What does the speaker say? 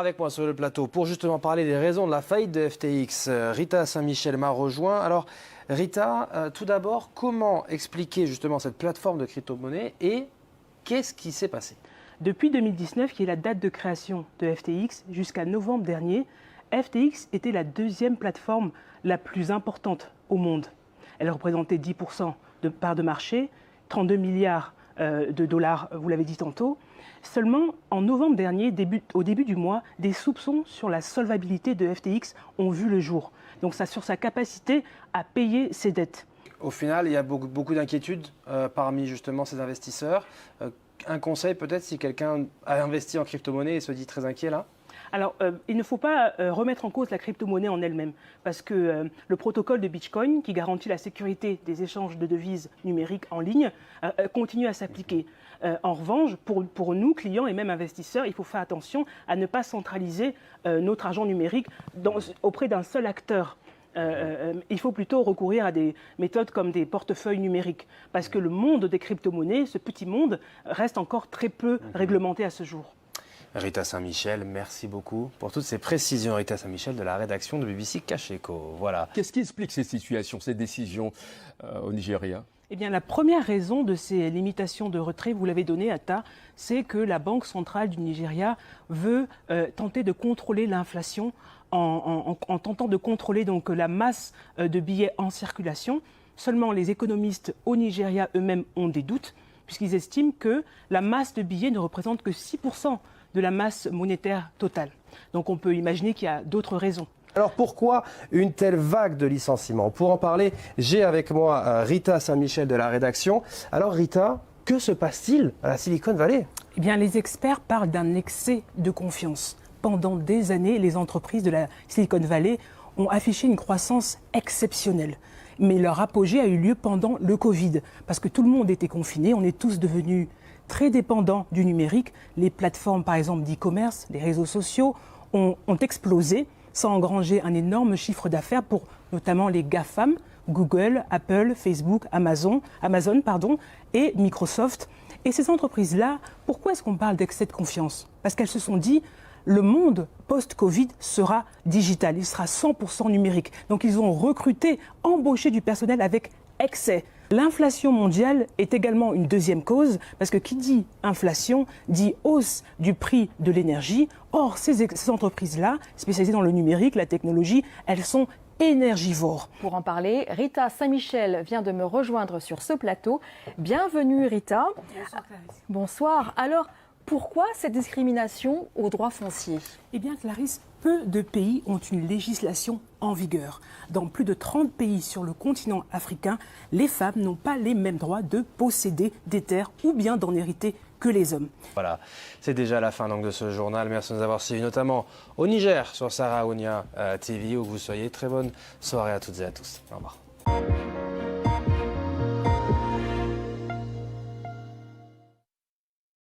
avec moi sur le plateau pour justement parler des raisons de la faillite de FTX. Rita Saint-Michel m'a rejoint. Alors Rita, tout d'abord, comment expliquer justement cette plateforme de crypto-monnaie et qu'est-ce qui s'est passé? Depuis 2019, qui est la date de création de FTX, jusqu'à novembre dernier, FTX était la deuxième plateforme la plus importante au monde. Elle représentait 10% de part de marché, 32 milliards de dollars, vous l'avez dit tantôt. Seulement, en novembre dernier, au début du mois, des soupçons sur la solvabilité de FTX ont vu le jour. Donc ça sur sa capacité à payer ses dettes. Au final, il y a beaucoup d'inquiétudes parmi justement ces investisseurs. Un conseil peut-être si quelqu'un a investi en crypto-monnaie et se dit très inquiet là? Alors, il ne faut pas remettre en cause la crypto-monnaie en elle-même, parce que le protocole de Bitcoin, qui garantit la sécurité des échanges de devises numériques en ligne, continue à s'appliquer. En revanche, pour nous, clients et même investisseurs, il faut faire attention à ne pas centraliser notre argent numérique auprès d'un seul acteur. Il faut plutôt recourir à des méthodes comme des portefeuilles numériques, parce que le monde des crypto-monnaies, ce petit monde, reste encore très peu réglementé à ce jour. Rita Saint-Michel, merci beaucoup pour toutes ces précisions. Rita Saint-Michel de la rédaction de BBC Cash Echo. Voilà. Qu'est-ce qui explique ces situations, ces décisions au Nigeria? Eh bien, la première raison de ces limitations de retrait, vous l'avez donné, Atta, c'est que la Banque centrale du Nigeria veut tenter de contrôler l'inflation en tentant de contrôler donc la masse de billets en circulation. Seulement, les économistes au Nigeria eux-mêmes ont des doutes, puisqu'ils estiment que la masse de billets ne représente que 6% de la masse monétaire totale. Donc on peut imaginer qu'il y a d'autres raisons. Alors pourquoi une telle vague de licenciements? Pour en parler, j'ai avec moi Rita Saint-Michel de la rédaction. Alors Rita, que se passe-t-il à la Silicon Valley? Eh bien, les experts parlent d'un excès de confiance. Pendant des années, les entreprises de la Silicon Valley ont affiché une croissance exceptionnelle. Mais leur apogée a eu lieu pendant le Covid, parce que tout le monde était confiné, on est tous devenus très dépendants du numérique. Les plateformes, par exemple, d'e-commerce, les réseaux sociaux ont explosé sans engranger un énorme chiffre d'affaires pour notamment les GAFAM, Google, Apple, Facebook, Amazon, et Microsoft. Et ces entreprises-là, pourquoi est-ce qu'on parle d'excès de confiance? Parce qu'elles se sont dit, le monde post-Covid sera digital, il sera 100% numérique. Donc ils ont recruté, embauché du personnel avec excès. L'inflation mondiale est également une deuxième cause, parce que qui dit inflation dit hausse du prix de l'énergie. Or, ces entreprises-là, spécialisées dans le numérique, la technologie, elles sont énergivores. Pour en parler, Rita Saint-Michel vient de me rejoindre sur ce plateau. Bienvenue Rita. Bonsoir Clarisse. Bonsoir. Alors, pourquoi cette discrimination aux droits fonciers? Eh bien Clarisse, peu de pays ont une législation en vigueur. Dans plus de 30 pays sur le continent africain, les femmes n'ont pas les mêmes droits de posséder des terres ou bien d'en hériter que les hommes. Voilà, c'est déjà la fin donc, de ce journal. Merci de nous avoir suivis, notamment au Niger, sur Sarah Ounia TV, où vous soyez. Très bonne soirée à toutes et à tous. Au revoir.